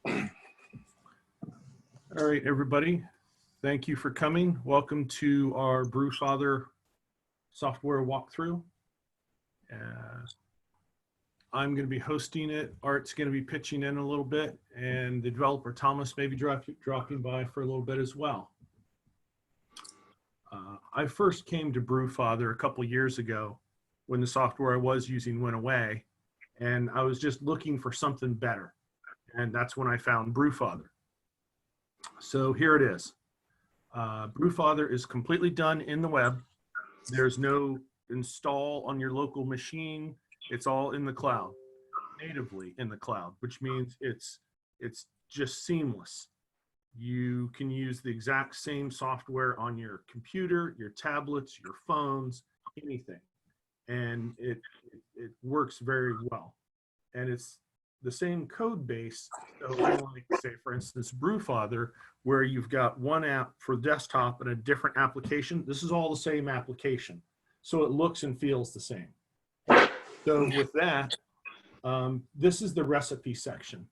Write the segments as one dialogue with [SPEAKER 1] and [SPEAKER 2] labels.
[SPEAKER 1] All right, everybody. Thank you for coming. Welcome to our Brewfather software walkthrough. I'm going to be hosting it. Art's going to be pitching in a little bit, and the developer Thomas may be dropping by for a little bit as well. I first came to Brewfather a couple years ago when the software I was using went away, and I was just looking for something better. And that's when I found Brewfather. So here it is. Brewfather is completely done in the web. There's no install on your local machine. It's all in the cloud, natively in the cloud, which means it's just seamless. You can use the exact same software on your computer, your tablets, your phones, anything. And it works very well. And it's the same code base. So unlike, say, for instance, Brewfather, where you've got one app for desktop and a different application, this is all the same application. So it looks and feels the same. So with that, this is the recipe section.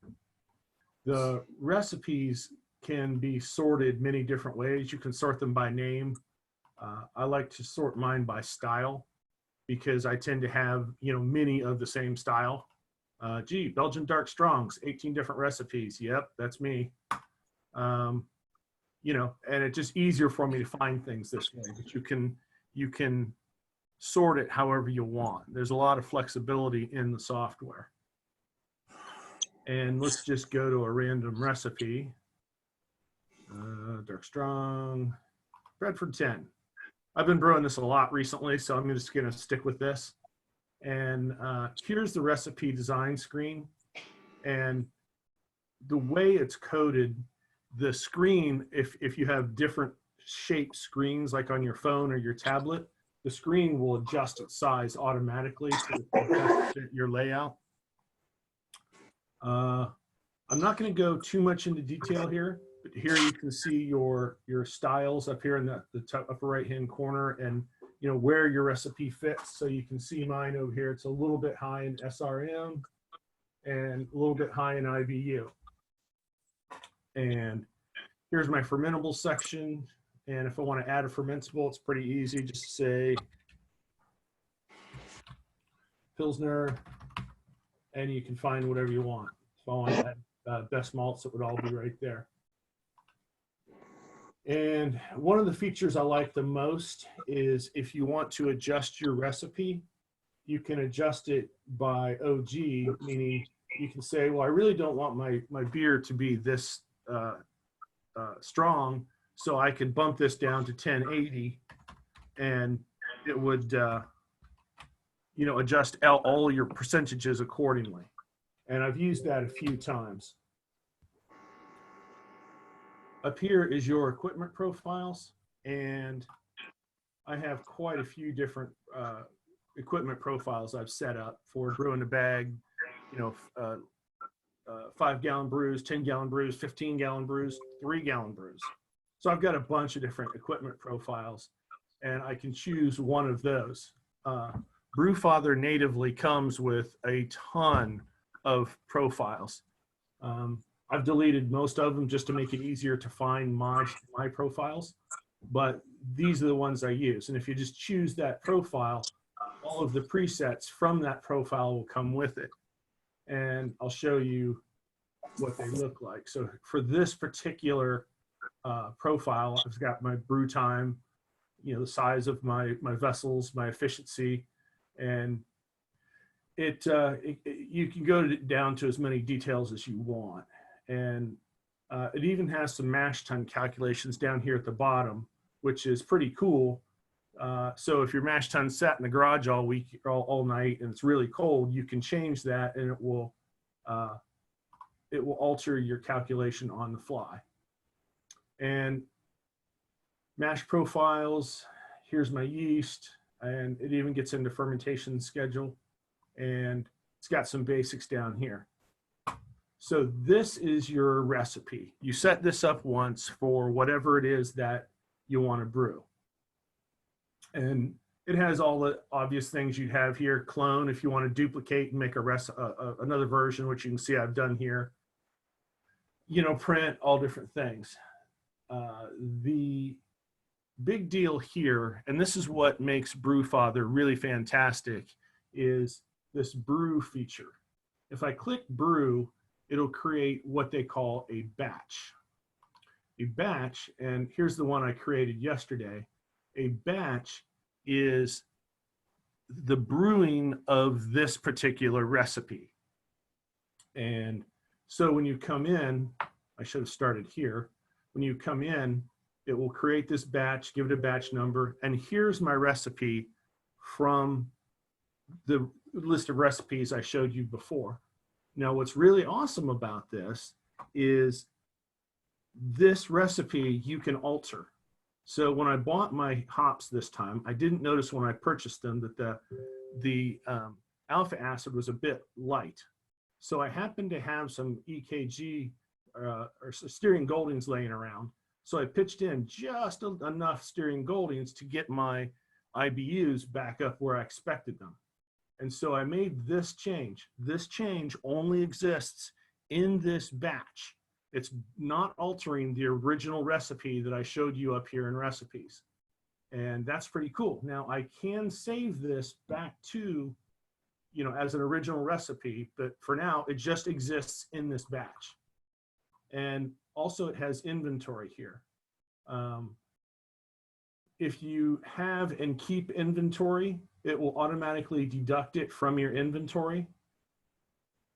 [SPEAKER 1] The recipes can be sorted many different ways. You can sort them by name. I like to sort mine by style because I tend to have, many of the same style. Gee, Belgian dark strongs, 18 different recipes. Yep, that's me. And it's just easier for me to find things this way. But you can sort it however you want. There's a lot of flexibility in the software. And let's just go to a random recipe. Dark strong, Bradford 10. I've been brewing this a lot recently, so I'm just going to stick with this. And here's the recipe design screen. And the way it's coded, the screen, if you have different shaped screens like on your phone or your tablet, the screen will adjust its size automatically to adjust your layout. I'm not going to go too much into detail here, but here you can see your styles up here in the top upper right hand corner, and where your recipe fits. So you can see mine over here. It's a little bit high in SRM and a little bit high in IBU. And here's my fermentable section. And if I want to add a fermentable, it's pretty easy. Just say Pilsner, and you can find whatever you want. If I want to add best malts, it would all be right there. And one of the features I like the most is if you want to adjust your recipe, you can adjust it by OG, meaning you can say, well, I really don't want my beer to be this strong, so I could bump this down to 1080, and it would adjust all your percentages accordingly. And I've used that a few times. Up here is your equipment profiles, and I have quite a few different equipment profiles I've set up for brewing a bag, 5-gallon brews, 10-gallon brews, 15-gallon brews, 3-gallon brews. So I've got a bunch of different equipment profiles, and I can choose one of those. Brewfather natively comes with a ton of profiles. I've deleted most of them just to make it easier to find my profiles, but these are the ones I use. And if you just choose that profile, all of the presets from that profile will come with it. And I'll show you what they look like. So for this particular profile, I've got my brew time, the size of my vessels, my efficiency, and you can go down to as many details as you want. And it even has some mash tun calculations down here at the bottom, which is pretty cool. So if your mash tun sat in the garage all week, all night, and it's really cold, you can change that, and it will alter your calculation on the fly. And mash profiles, here's my yeast, and it even gets into fermentation schedule, and it's got some basics down here. So this is your recipe. You set this up once for whatever it is that you want to brew. And it has all the obvious things you'd have here. Clone if you want to duplicate and make another version, which you can see I've done here. print all different things. The big deal here, and this is what makes Brewfather really fantastic, is this brew feature. If I click brew, it'll create what they call a batch. A batch, and here's the one I created yesterday. A batch is the brewing of this particular recipe. And so when you come in, I should have started here. When you come in, it will create this batch, give it a batch number, and here's my recipe from the list of recipes I showed you before. Now, what's really awesome about this is this recipe you can alter. So when I bought my hops this time, I didn't notice when I purchased them that the alpha acid was a bit light. So I happened to have some EKG or Styrian Goldings laying around. So I pitched in just enough Styrian Goldings to get my IBUs back up where I expected them. And so I made this change. This change only exists in this batch. It's not altering the original recipe that I showed you up here in recipes. And that's pretty cool. Now I can save this back to, as an original recipe, but for now it just exists in this batch. And also it has inventory here. If you have and keep inventory, it will automatically deduct it from your inventory,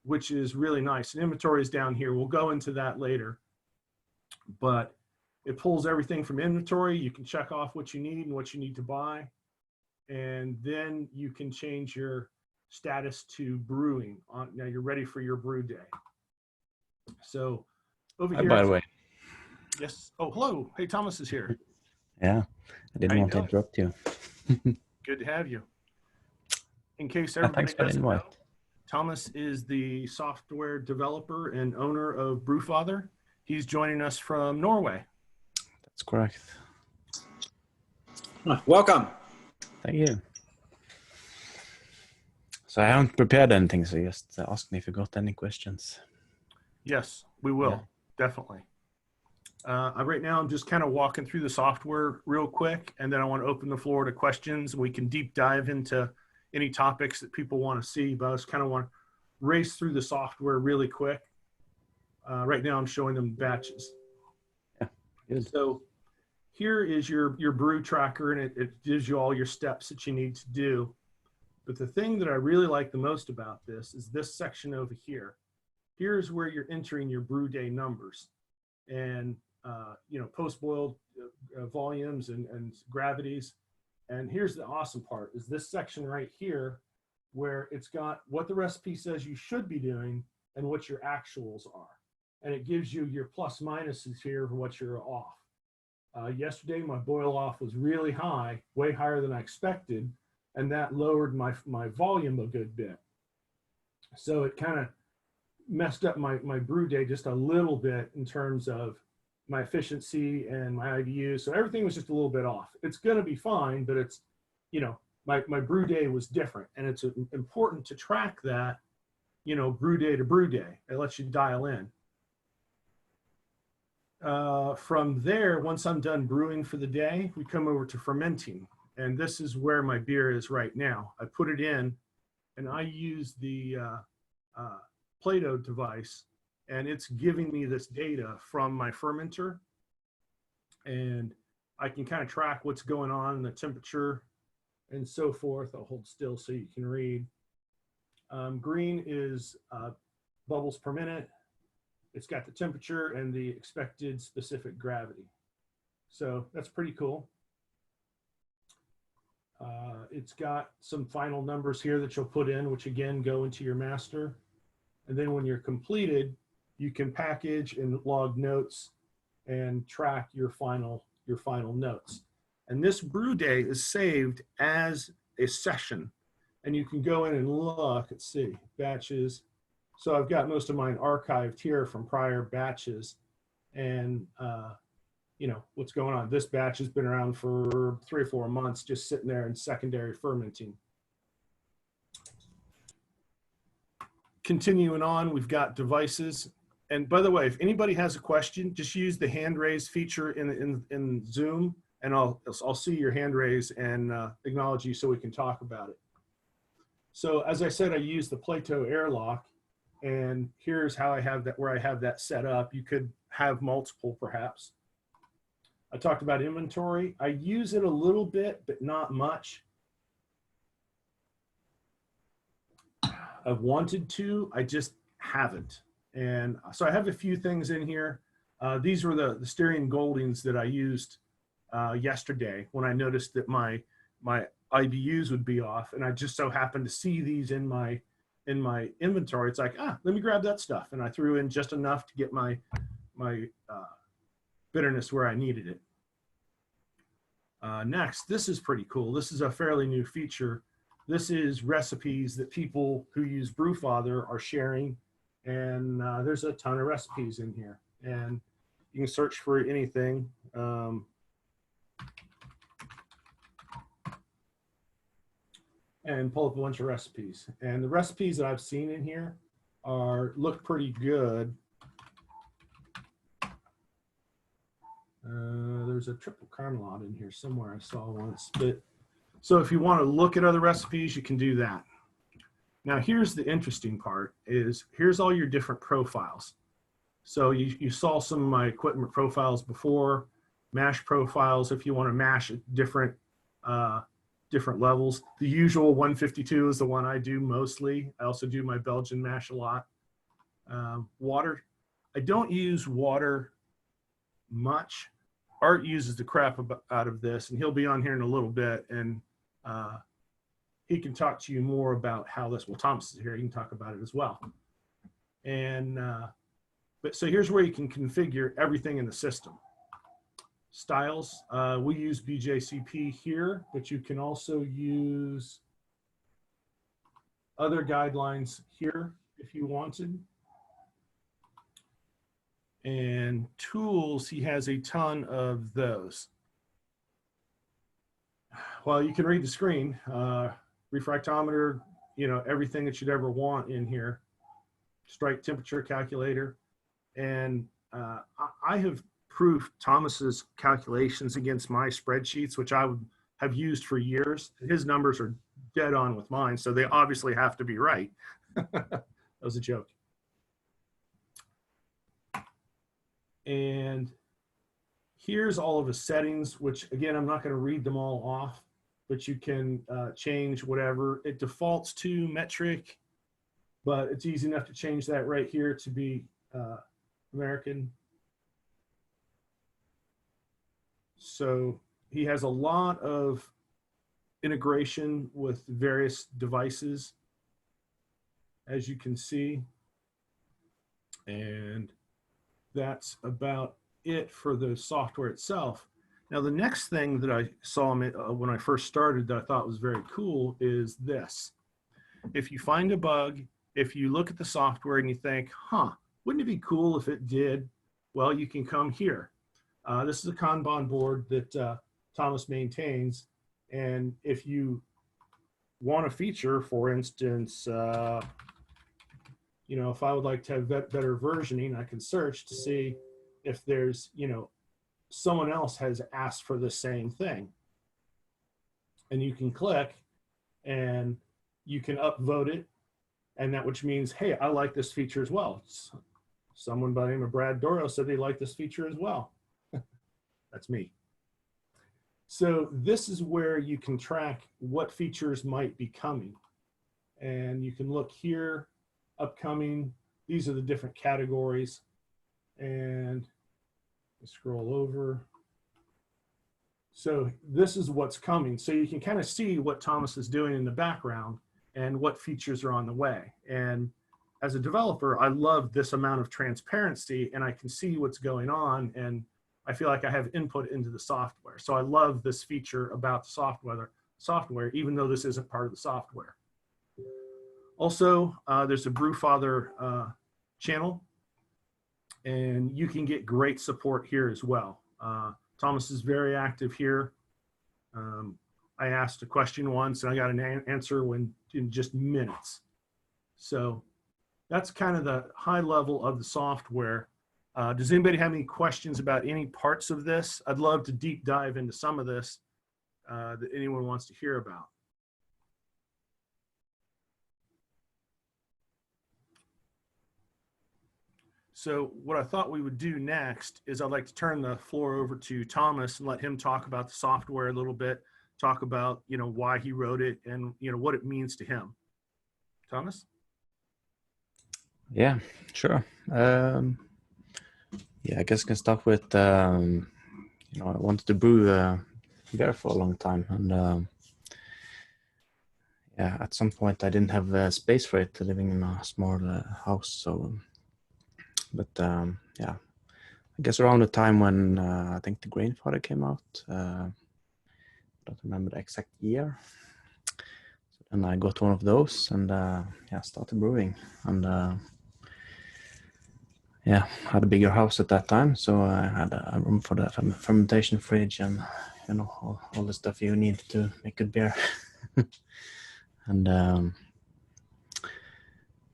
[SPEAKER 1] which is really nice. And inventory is down here. We'll go into that later. But it pulls everything from inventory. You can check off what you need and what you need to buy. And then you can change your status to brewing. Now you're ready for your brew day. So over here.
[SPEAKER 2] By the way.
[SPEAKER 1] Yes. Oh, hello. Hey, Thomas is here.
[SPEAKER 2] Yeah, I didn't want to interrupt you.
[SPEAKER 1] Good to have you. In case everybody doesn't know, Thomas is the software developer and owner of Brewfather. He's joining us from Norway.
[SPEAKER 2] That's correct.
[SPEAKER 3] Welcome.
[SPEAKER 2] Thank you. So I haven't prepared anything, so just ask me if you got any questions.
[SPEAKER 1] Yes, we will. Yeah. Definitely. Right now, I'm just kind of walking through the software real quick, and then I want to open the floor to questions. We can deep dive into any topics that people want to see, but I just kind of want to race through the software really quick. Right now, I'm showing them batches.
[SPEAKER 2] Yeah, good.
[SPEAKER 1] So here is your brew tracker, and it gives you all your steps that you need to do. But the thing that I really like the most about this is this section over here. Here's where you're entering your brew day numbers. And post-boiled volumes and gravities. And here's the awesome part, is this section right here where it's got what the recipe says you should be doing and what your actuals are. And it gives you your plus minuses here for what you're off. Yesterday, my boil off was really high, way higher than I expected, and that lowered my volume a good bit. So it kind of messed up my brew day just a little bit in terms of my efficiency and my IBU. So everything was just a little bit off. It's going to be fine, but it's, my brew day was different. And it's important to track that, brew day to brew day. It lets you dial in. From there, once I'm done brewing for the day, we come over to fermenting. And this is where my beer is right now. I put it in and I use the Plato device, and it's giving me this data from my fermenter, and I can kind of track what's going on, the temperature and so forth. I'll hold still so you can read. Green is bubbles per minute. It's got the temperature and the expected specific gravity. So that's pretty cool. It's got some final numbers here that you'll put in, which again go into your master. And then when you're completed, you can package and log notes and track your final notes. And this brew day is saved as a session. And you can go in and look, let's see, batches. So I've got most of mine archived here from prior batches. And what's going on. This batch has been around for 3 or 4 months, just sitting there in secondary fermenting. Continuing on, we've got devices. And by the way, if anybody has a question, just use the hand raise feature in Zoom, and I'll see your hand raise and acknowledge you so we can talk about it. So as I said, I use the Plato airlock, and here's how I have that, where I have that set up. You could have multiple perhaps. I talked about inventory. I use it a little bit, but not much. I've wanted to, I just haven't. And so I have a few things in here. These were the Styrian Goldings that I used yesterday when I noticed that my IBUs would be off, and I just so happened to see these in my inventory. It's like, let me grab that stuff, and I threw in just enough to get my bitterness where I needed it. Next, this is pretty cool. This is a fairly new feature. This is recipes that people who use Brewfather are sharing, and there's a ton of recipes in here, and you can search for anything. And pull up a bunch of recipes. And the recipes that I've seen in here look pretty good. There's a triple carmelade in here somewhere I saw once. But so if you want to look at other recipes, you can do that. Now here's the interesting part is here's all your different profiles. So you saw some of my equipment profiles before, mash profiles if you want to mash at different levels. The usual 152 is the one I do mostly. I also do my Belgian mash a lot. Water, I don't use water much. Art uses the crap out of this, and he'll be on here in a little bit, and he can talk to you more about how this, well, Thomas is here, he can talk about it as well. And but so here's where you can configure everything in the system. Styles, we use BJCP here, but you can also use other guidelines here if you wanted. And tools, he has a ton of those. Well, you can read the screen, refractometer, you know, everything that you'd ever want in here, strike temperature calculator. And I have proof Thomas's calculations against my spreadsheets, which I would have used for years. His numbers are dead on with mine, so they obviously have to be right. That was a joke. And here's all of the settings, which again, I'm not going to read them all off, but you can change whatever. It defaults to metric, but it's easy enough to change that right here to be American. So he has a lot of integration with various devices, as you can see. And that's about it for the software itself. Now, the next thing that I saw when I first started that I thought was very cool is this. If you find a bug, if you look at the software and you think, wouldn't it be cool if it did? Well, you can come here. This is a Kanban board that Thomas maintains. And if you want a feature, for instance, you know, if I would like to have better versioning, I can search to see if there's, you know, someone else has asked for the same thing. And you can click and you can upvote it. And that which means, hey, I like this feature as well. Someone by the name of Brad Doro said they like this feature as well. That's me. So this is where you can track what features might be coming. And you can look here, upcoming. These are the different categories. And scroll over. So this is what's coming. So you can kind of see what Thomas is doing in the background and what features are on the way. And as a developer, I love this amount of transparency, and I can see what's going on, and I feel like I have input into the software. So I love this feature about the software, even though this isn't part of the software. Also, there's a Brewfather channel, and you can get great support here as well. Thomas is very active here. I asked a question once, and I got an answer in just minutes. So that's kind of the high level of the software. Does anybody have any questions about any parts of this? I'd love to deep dive into some of this that anyone wants to hear about. So what I thought we would do next is I'd like to turn the floor over to Thomas and let him talk about the software a little bit, talk about, why he wrote it and, what it means to him. Thomas?
[SPEAKER 2] Yeah, sure. Yeah, I guess I can start with, I wanted to brew beer for a long time. And yeah, at some point I didn't have space for it, living in a small house. So, but yeah, I guess around the time when I think the Brewfather came out, I don't remember the exact year. So then I got one of those and yeah, started brewing. And yeah, had a bigger house at that time, so I had a room for the fermentation fridge and all the stuff you need to make good beer. And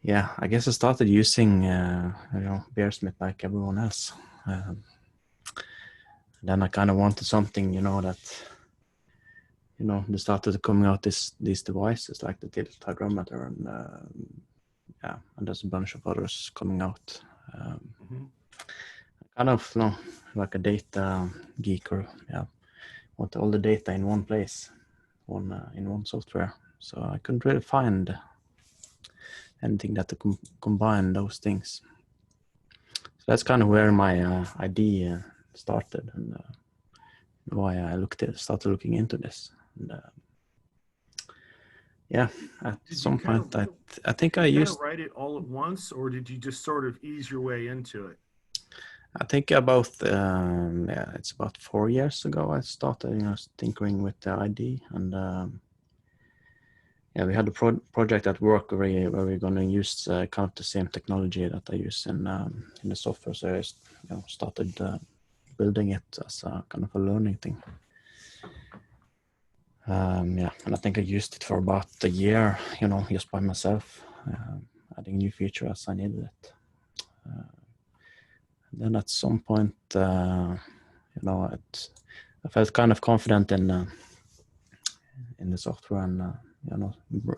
[SPEAKER 2] yeah, I guess I started using Beersmith like everyone else. Then I kind of wanted something that they started coming out these devices like the tilt hygrometer and yeah, and there's a bunch of others coming out. Kind of like a data geek, or yeah, want all the data in one place, in one software. So I couldn't really find anything that to combine those things. So that's kind of where my idea started, and why I started looking into this. And yeah, at some point I think I used.
[SPEAKER 1] Write it all at once, or did you just sort of ease your way into it?
[SPEAKER 2] I think about yeah, it's about 4 years ago I started tinkering with the ID, and yeah, we had a project at work where we're going to use kind of the same technology that I use in the software. So I started building it as a kind of a learning thing. Yeah, and I think I used it for about a year, just by myself, adding new features as I needed it. Then at some point, I felt kind of confident in the software, and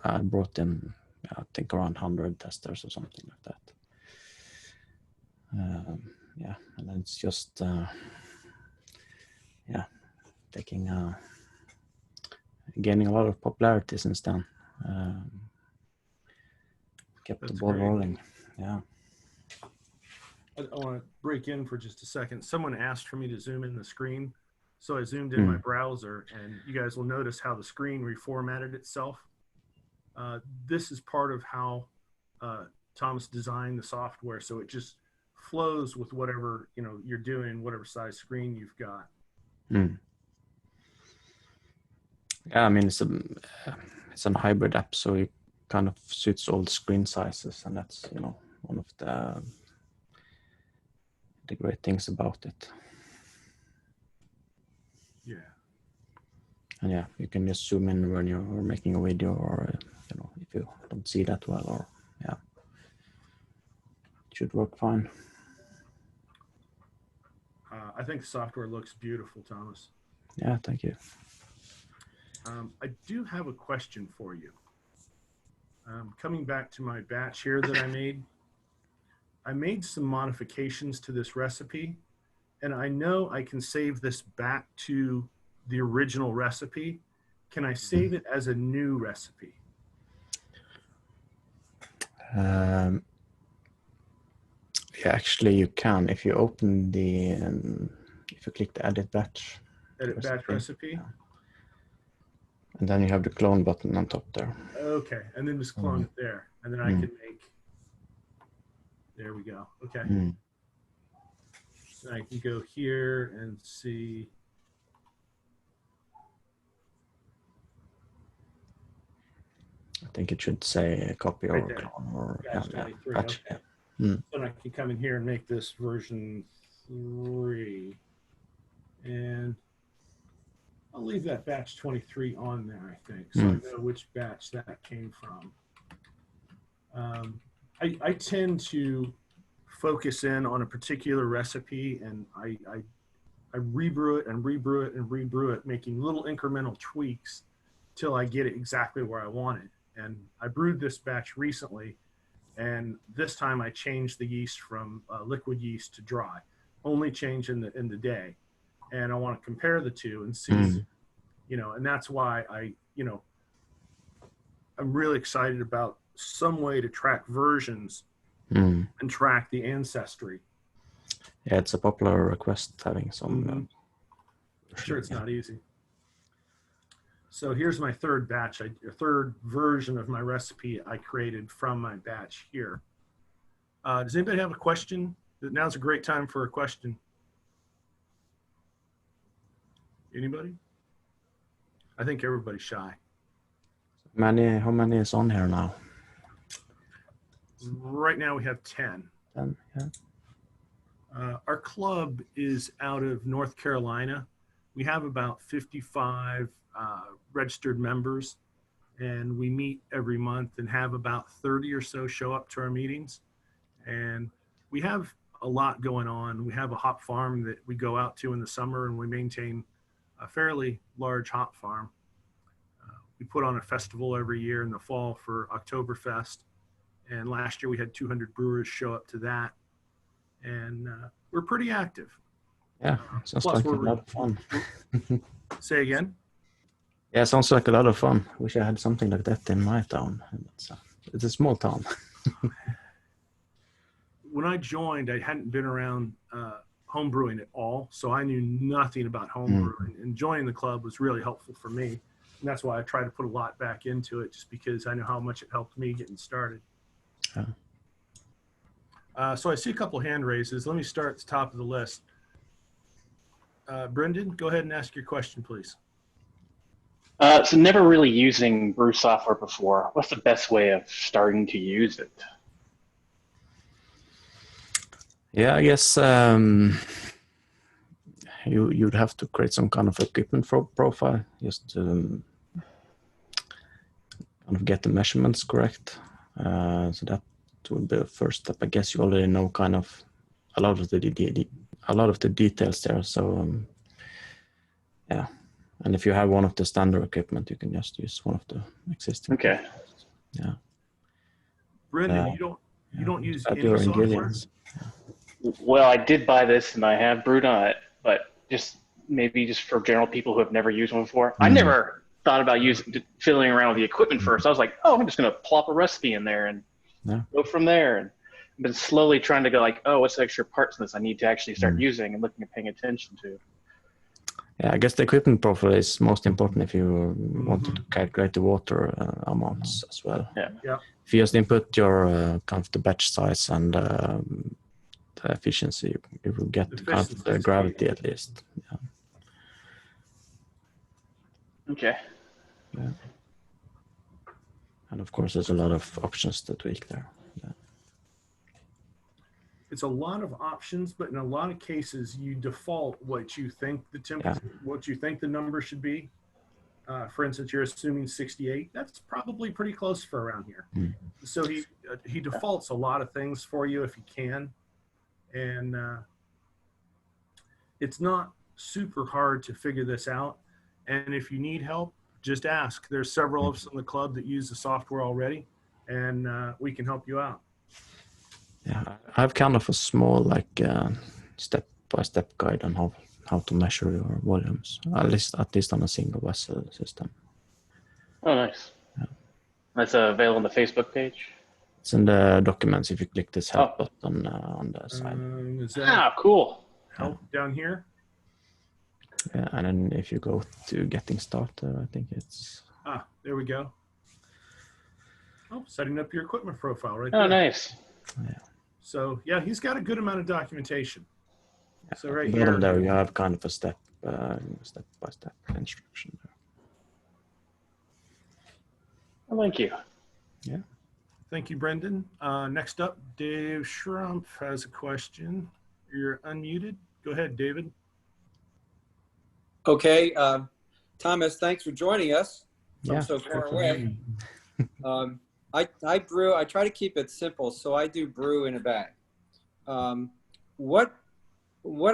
[SPEAKER 2] I brought in, I think, around 100 testers or something like that. Yeah, and then it's just yeah, gaining a lot of popularity since then. Kept That's the ball rolling. Yeah.
[SPEAKER 1] I want to break in for just a second. Someone asked for me to zoom in the screen. So I zoomed in my browser, and you guys will notice how the screen reformatted itself. This is part of how Thomas designed the software. So it just flows with whatever you're doing, whatever size screen you've got.
[SPEAKER 2] Yeah, I mean, it's a hybrid app, so it kind of suits all the screen sizes, and that's one of the great things about it.
[SPEAKER 1] Yeah.
[SPEAKER 2] And yeah, you can just zoom in when you're making a video, or if you don't see that well, or yeah, it should work fine.
[SPEAKER 1] I think the software looks beautiful, Thomas.
[SPEAKER 2] Yeah, thank you.
[SPEAKER 1] I do have a question for you. Coming back to my batch here that I made some modifications to this recipe, and I know I can save this back to the original recipe. Can I save it as a new recipe?
[SPEAKER 2] Yeah, actually you can, if you open if you click the edit batch.
[SPEAKER 1] Edit batch recipe?
[SPEAKER 2] Yeah. And then you have the clone button on top there.
[SPEAKER 1] Okay, and then just clone it there. And then I can make, there we go. Okay. And I can go here and see.
[SPEAKER 2] I think it should say copy
[SPEAKER 1] Right
[SPEAKER 2] or
[SPEAKER 1] there.
[SPEAKER 2] clone or
[SPEAKER 1] batch. Okay. Then I can come in here and make this version 3. And I'll leave that batch 23 on there, I think. So I know which batch that came from. I tend to focus in on a particular recipe, and I rebrew it and rebrew it and rebrew it, making little incremental tweaks till I get it exactly where I want it. And I brewed this batch recently, and this time I changed the yeast from liquid yeast to dry, only change in the day. And I want to compare the two and see, and that's why I'm really excited about some way to track versions and track the ancestry.
[SPEAKER 2] Yeah, it's a popular request having some.
[SPEAKER 1] Sure, it's not easy. So here's my third batch, a third version of my recipe I created from my batch here. Does anybody have a question? Now's a great time for a question. Anybody? I think everybody's shy.
[SPEAKER 2] How many is on here now?
[SPEAKER 1] Right now we have 10.
[SPEAKER 2] 10, yeah.
[SPEAKER 1] Our club is out of North Carolina. We have about 55 registered members, and we meet every month and have about 30 or so show up to our meetings. And we have a lot going on. We have a hop farm that we go out to in the summer, and we maintain a fairly large hop farm. We put on a festival every year in the fall for Oktoberfest. And last year we had 200 brewers show up to that. And we're pretty active.
[SPEAKER 2] Yeah, sounds like a lot of fun.
[SPEAKER 1] Say again?
[SPEAKER 2] Yeah, sounds like a lot of fun. Wish I had something like that in my town. It's a small town.
[SPEAKER 1] When I joined, I hadn't been around home brewing at all, so I knew nothing about home brewing. And joining the club was really helpful for me. And that's why I try to put a lot back into it, just because I know how much it helped me getting started. So I see a couple hand raises. Let me start at the top of the list. Brendan, go ahead and ask your question, please.
[SPEAKER 3] So never really using brew software before. What's the best way of starting to use it?
[SPEAKER 2] Yeah, I guess you'd have to create some kind of equipment profile just to kind of get the measurements correct. So that would be the first step. I guess you already know kind of a lot of the details there. So yeah, and if you have one of the standard equipment, you can just use one of the existing.
[SPEAKER 3] Okay.
[SPEAKER 2] Yeah.
[SPEAKER 1] Brendan, you don't use any software?
[SPEAKER 3] Well, I did buy this and I have brewed on it, but just for general people who have never used one before. I never thought about fiddling around with the equipment first. I was like, oh, I'm just going to plop a recipe in there and go from there. And I've been slowly trying to go like, oh, what's the extra parts in this I need to actually start using and looking and paying attention to.
[SPEAKER 2] Yeah, I guess the equipment profile is most important if you want to calculate the water amounts as well.
[SPEAKER 3] Yeah.
[SPEAKER 2] If you just input your kind of the batch size and the efficiency, you will get kind of the gravity at least. Yeah.
[SPEAKER 3] Okay.
[SPEAKER 2] Yeah. And of course, there's a lot of options to tweak there. Yeah.
[SPEAKER 1] It's a lot of options, but in a lot of cases, you default what you think the temperature, what you think the number should be. For instance, you're assuming 68. That's probably pretty close for around here. So he defaults a lot of things for you if he can, and it's not super hard to figure this out. And if you need help, just ask. There's several of us in the club that use the software already, and we can help you out.
[SPEAKER 2] Yeah, I have kind of a small step-by-step guide on how to measure your volumes, at least on a single vessel system.
[SPEAKER 3] Oh, nice. Yeah. That's available on the Facebook page?
[SPEAKER 2] It's in the documents if you click this help button on the side.
[SPEAKER 1] Is that
[SPEAKER 3] cool.
[SPEAKER 1] Help down here?
[SPEAKER 2] Yeah, and then if you go to getting started, I think it's...
[SPEAKER 1] there we go. Oh, setting up your equipment profile right there.
[SPEAKER 3] Oh, nice.
[SPEAKER 2] Yeah.
[SPEAKER 1] So, yeah, he's got a good amount of documentation.
[SPEAKER 2] Yeah,
[SPEAKER 1] so right
[SPEAKER 2] here,
[SPEAKER 1] there,
[SPEAKER 2] you have kind of a step-by-step instruction there.
[SPEAKER 3] Well, thank you.
[SPEAKER 2] Yeah.
[SPEAKER 1] Thank you, Brendan. Next up, Dave Schrumpf has a question. You're unmuted. Go ahead, David.
[SPEAKER 4] Okay, Thomas, thanks for joining us from
[SPEAKER 2] Yeah,
[SPEAKER 4] so far away. I brew. I try to keep it simple, so I do brew in a bag. What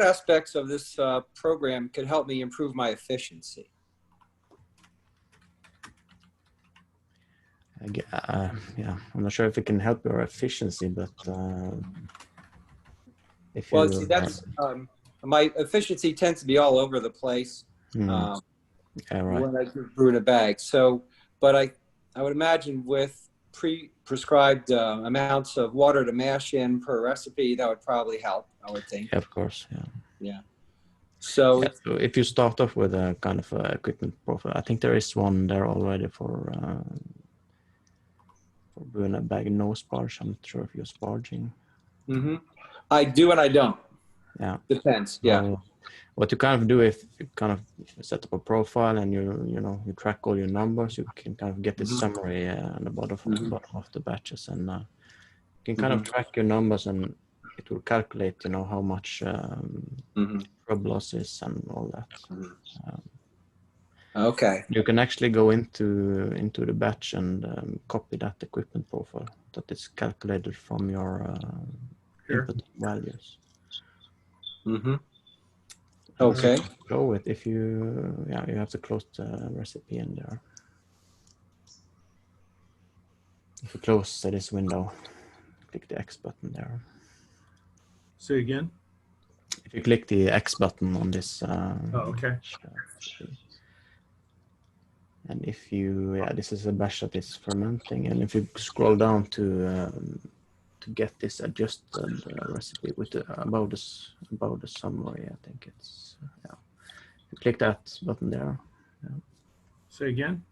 [SPEAKER 4] aspects of this program could help me improve my efficiency?
[SPEAKER 2] Yeah, I'm not sure if it can help your efficiency, but if
[SPEAKER 4] Well,
[SPEAKER 2] you
[SPEAKER 4] see, that's my efficiency tends to be all over the place
[SPEAKER 2] yeah, right.
[SPEAKER 4] when I do brew in a bag. So, but I would imagine with prescribed amounts of water to mash in per recipe, that would probably help. I would think.
[SPEAKER 2] Yeah, of course, yeah.
[SPEAKER 4] Yeah. So,
[SPEAKER 2] Yeah, so if you start off with a kind of equipment profile, I think there is one there already for brewing a bag no sparge. I'm not sure if you're sparging.
[SPEAKER 4] I do and I don't.
[SPEAKER 2] Yeah,
[SPEAKER 4] Depends.
[SPEAKER 2] so
[SPEAKER 4] Yeah.
[SPEAKER 2] what you kind of do if you kind of set up a profile and you track all your numbers, you can kind of get this summary on the bottom of the batches, and you can kind of track your numbers, and it will calculate how much rub losses and all that.
[SPEAKER 4] Okay.
[SPEAKER 2] You can actually go into the batch and copy that equipment profile that is calculated from your input values.
[SPEAKER 4] Okay.
[SPEAKER 2] Go it if you have to close the recipe in there. If you close this window, click the X button there.
[SPEAKER 1] Say again.
[SPEAKER 2] If you click the X button on this,
[SPEAKER 1] okay.
[SPEAKER 2] and if you, this is a batch that is fermenting, and if you scroll down to get this adjusted recipe with about the summary, I think it's you click that button there. Yeah.
[SPEAKER 1] Say again.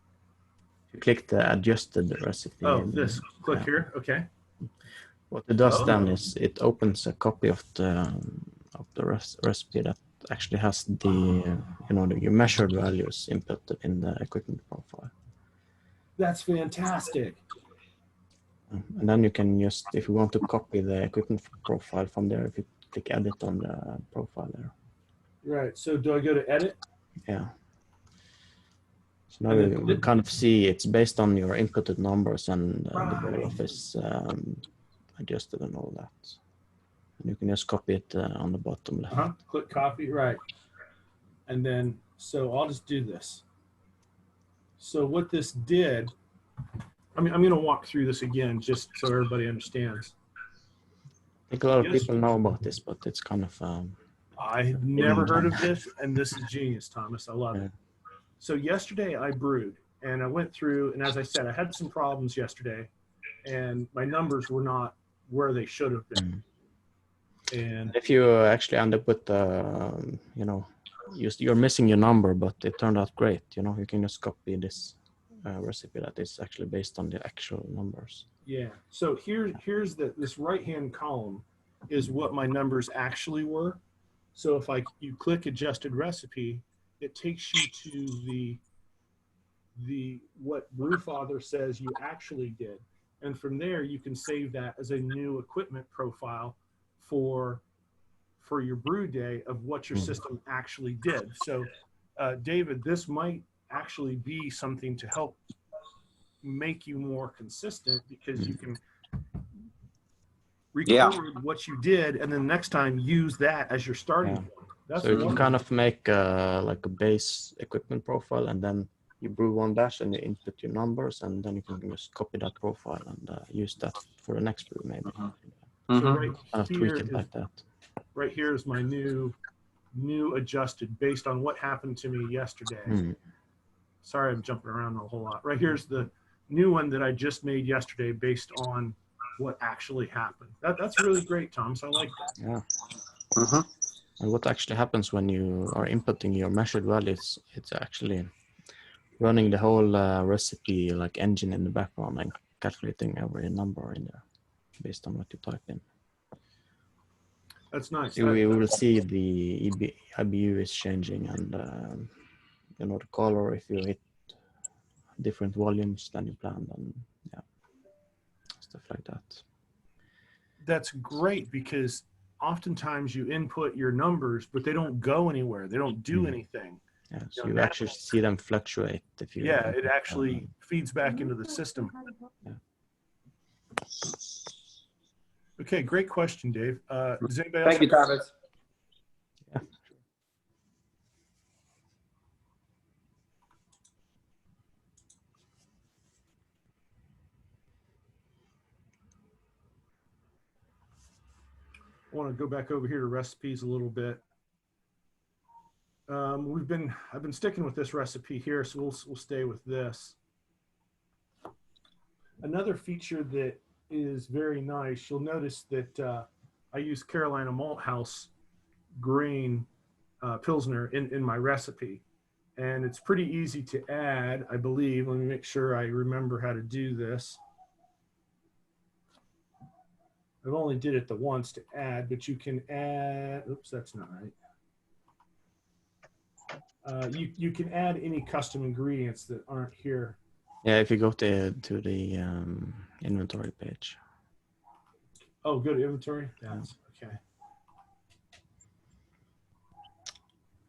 [SPEAKER 2] You click the adjusted recipe.
[SPEAKER 1] Oh, this. Click here. Okay.
[SPEAKER 2] What it does then is it opens a copy of the recipe that actually has the your measured values inputted in the equipment profile.
[SPEAKER 1] That's fantastic.
[SPEAKER 2] And then you can just, if you want to copy the equipment profile from there, if you click edit on the profile there.
[SPEAKER 1] Right. So do I go to edit?
[SPEAKER 2] Yeah. So now you kind of see it's based on your inputted numbers, and the ball off is adjusted and all that. And you can just copy it on the bottom left.
[SPEAKER 1] Click copy, right. And then, so I'll just do this. So what this did, I'm going to walk through this again just so everybody understands.
[SPEAKER 2] I think a lot of people know about this, but it's kind of...
[SPEAKER 1] I've never heard of this, and this is genius, Thomas. I love it. So yesterday I brewed, and I went through, and as I said, I had some problems yesterday, and my numbers were not where they should have been. And
[SPEAKER 2] if you actually end up with, you're missing your number, but it turned out great. You can just copy this recipe that is actually based on the actual numbers.
[SPEAKER 1] Yeah. So here's this right-hand column is what my numbers actually were. So if you click adjusted recipe, it takes you to the what Brewfather says you actually did. And from there, you can save that as a new equipment profile for your brew day of what your system actually did. So, David, this might actually be something to help make you more consistent, because you can record what you did, and then next time use that as your starting point. That's
[SPEAKER 2] so you kind of make like a base equipment profile, and then you brew one batch and you input your numbers, and then you can just copy that profile and use that for the next brew maybe.
[SPEAKER 1] So right
[SPEAKER 2] tweak it like that.
[SPEAKER 1] Right here is my new adjusted based on what happened to me yesterday. Sorry, I'm jumping around a whole lot. Right here's the new one that I just made yesterday based on what actually happened. That's really great, Tom. So I like that.
[SPEAKER 2] Yeah. And what actually happens when you are inputting your measured values, it's actually running the whole recipe like engine in the background and calculating every number in there based on what you type in.
[SPEAKER 1] That's nice.
[SPEAKER 2] We will see the IBU is changing, and the color if you hit different volumes than you planned, and stuff like that.
[SPEAKER 1] That's great, because oftentimes you input your numbers, but they don't go anywhere. They don't do anything.
[SPEAKER 2] Yeah, so you actually see them fluctuate if you.
[SPEAKER 1] Yeah, it actually feeds back into the system.
[SPEAKER 2] Yeah.
[SPEAKER 1] Okay, great question, Dave. Does anybody else?
[SPEAKER 4] Thank you, Thomas.
[SPEAKER 2] Yeah.
[SPEAKER 1] I want to go back over here to recipes a little bit. I've been sticking with this recipe here, so we'll stay with this. Another feature that is very nice, you'll notice that I use Carolina Malt House grain Pilsner in my recipe. And it's pretty easy to add, I believe. Let me make sure I remember how to do this. I've only did it the once to add, but you can add, oops, that's not right. You can add any custom ingredients that aren't here.
[SPEAKER 2] Yeah, if you go to the inventory page.
[SPEAKER 1] Oh, go to inventory. That's okay.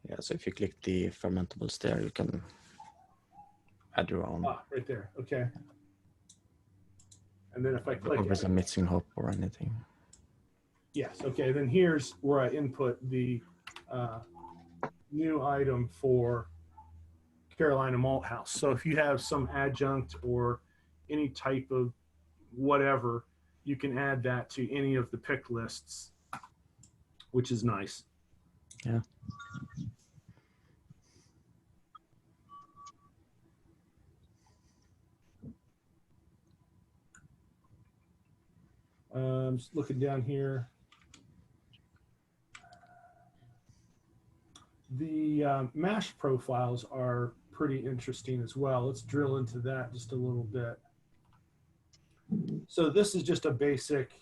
[SPEAKER 2] Yeah, so if you click the fermentables there, you can add your own.
[SPEAKER 1] Ah, right there. Okay. And then if I click
[SPEAKER 2] Or there's a mixing hop or anything.
[SPEAKER 1] yes, okay. Then here's where I input the new item for Carolina Malt House. So if you have some adjunct or any type of whatever, you can add that to any of the pick lists, which is nice.
[SPEAKER 2] Yeah.
[SPEAKER 1] Just looking down here. The mash profiles are pretty interesting as well. Let's drill into that just a little bit. So this is just a basic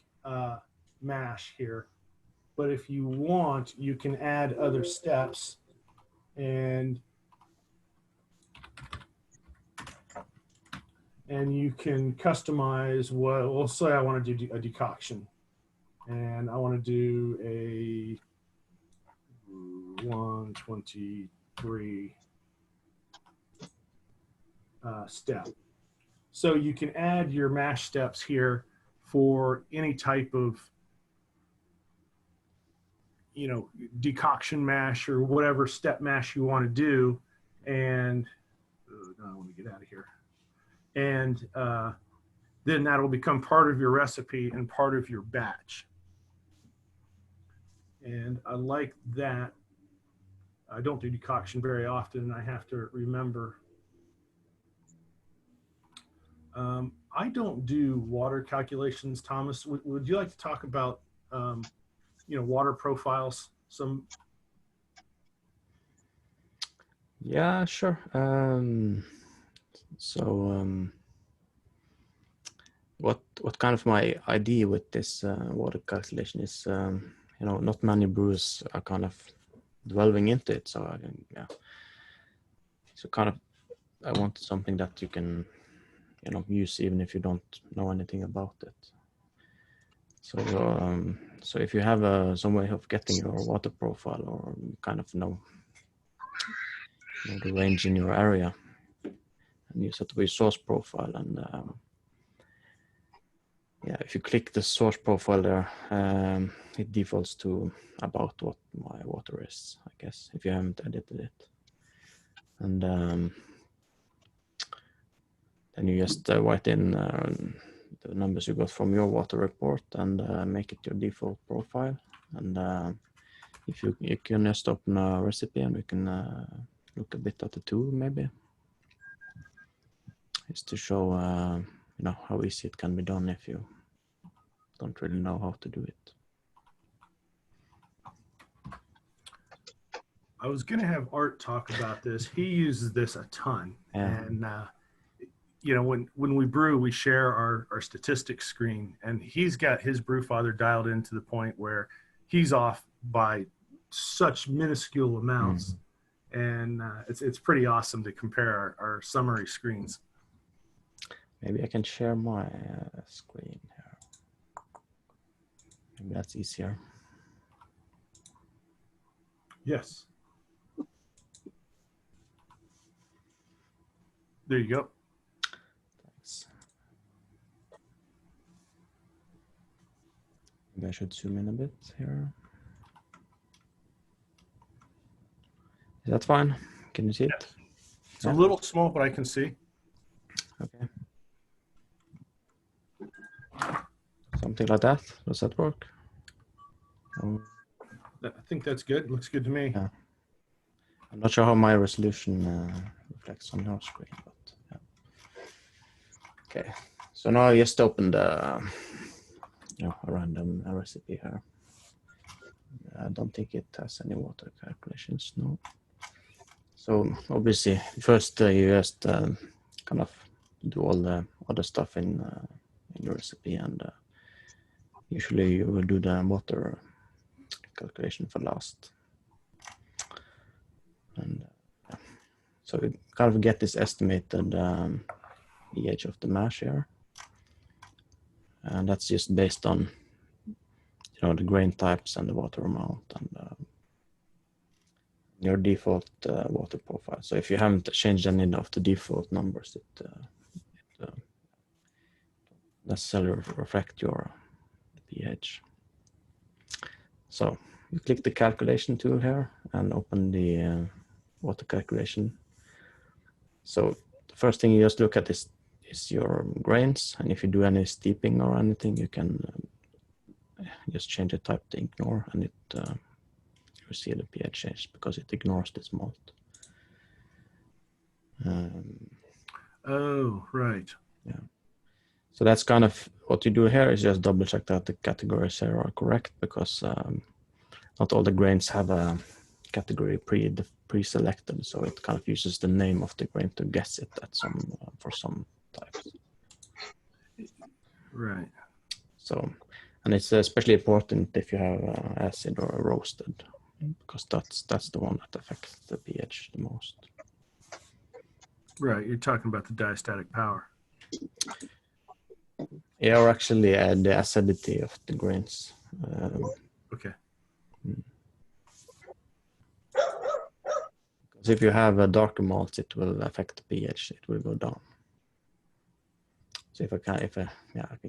[SPEAKER 1] mash here. But if you want, you can add other steps and you can customize what, we'll say I want to do a decoction and I want to do a 123 step. So you can add your mash steps here for any type of, you know, decoction mash or whatever step mash you want to do. And I want to get out of here. And then that'll become part of your recipe and part of your batch. And I like that. I don't do decoction very often, and I have to remember. I don't do water calculations, Thomas. Would you like to talk about, you know, water profiles?
[SPEAKER 2] Yeah, sure. What kind of my idea with this water calculation is, you know, not many brewers are kind of delving into it. So so kind of I wanted something that you can, you know, use even if you don't know anything about it. So so if you have some way of getting your water profile or kind of know the range in your area, and you set up your source profile, and yeah, if you click the source profile there, it defaults to about what my water is, I guess, if you haven't edited it. And then you just write in the numbers you got from your water report and make it your default profile. And if you can just open a recipe and we can look a bit at the tool maybe. It's to show you know, how easy it can be done if you don't really know how to do it.
[SPEAKER 1] I was going to have Art talk about this. He uses this a ton.
[SPEAKER 2] Yeah.
[SPEAKER 1] And, you know, when we brew, we share our statistics screen, and he's got his Brewfather dialed in to the point where he's off by such minuscule amounts. And it's pretty awesome to compare our summary screens.
[SPEAKER 2] Maybe I can share my screen here. Maybe that's easier.
[SPEAKER 1] Yes. There you go.
[SPEAKER 2] Thanks. Maybe I should zoom in a bit here. Is that fine? Can you see it?
[SPEAKER 1] Yes. It's a little small, but I can see.
[SPEAKER 2] Okay. Something like that. Does that work?
[SPEAKER 1] I think that's good. Looks good to me.
[SPEAKER 2] Yeah. I'm not sure how my resolution reflects on your screen, but yeah. Okay. So now I just opened a random recipe here. I don't think it has any water calculations, no. So obviously, first you just kind of do all the other stuff in your recipe, and usually you will do the water calculation for last. And so we kind of get this estimated pH of the mash here, and that's just based on the grain types and the water amount and your default water profile. So if you haven't changed any of the default numbers, it necessarily reflect your pH. So you click the calculation tool here and open the water calculation. So the first thing you just look at is your grains, and if you do any steeping or anything, you can just change the type to ignore, and it you see the pH change because it ignores this malt.
[SPEAKER 1] Oh, right.
[SPEAKER 2] Yeah. So that's kind of what you do here is just double check that the categories here are correct, because not all the grains have a category pre-selected, so it kind of uses the name of the grain to guess it at for some types.
[SPEAKER 1] Right.
[SPEAKER 2] So, and it's especially important if you have acid or roasted, because that's the one that affects the pH the most.
[SPEAKER 1] Right. You're talking about the diastatic power.
[SPEAKER 2] Yeah, or actually the acidity of the grains.
[SPEAKER 1] Okay.
[SPEAKER 2] Because if you have a darker malt, it will affect the pH. It will go down. So I can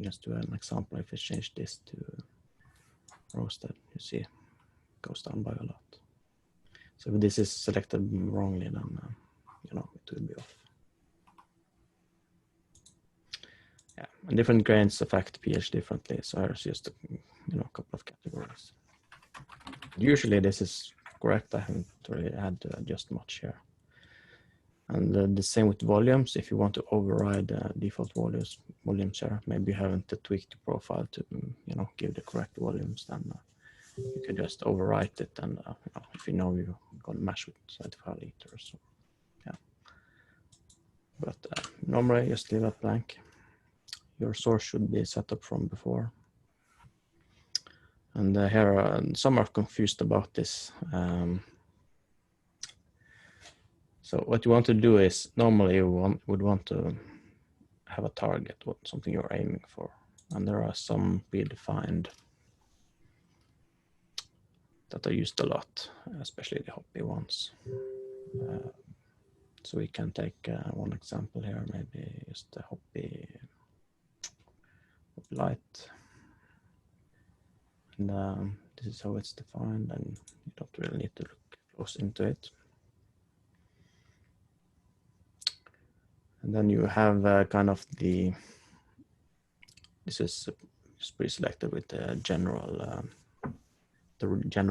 [SPEAKER 2] just do an example. If I change this to roasted, you see, it goes down by a lot. So if this is selected wrongly, then it will be off. Yeah, and different grains affect pH differently. So there's just a couple of categories. Usually this is correct. I haven't really had to adjust much here. And the same with volumes. If you want to override default volumes here, maybe you haven't tweaked the profile to give the correct volumes, then you could just overwrite it. And if you're going to mash with 25 liters, yeah. But normally just leave it blank. Your source should be set up from before. And here some are confused about this. So what you want to do is, normally you would want to have a target, something you're aiming for. And there are some predefined that are used a lot, especially the hoppy ones. So we can take one example here, maybe just the hoppy light. And this is how it's defined, and you don't really need to look close into it. And then you have kind of this is pre-selected with the general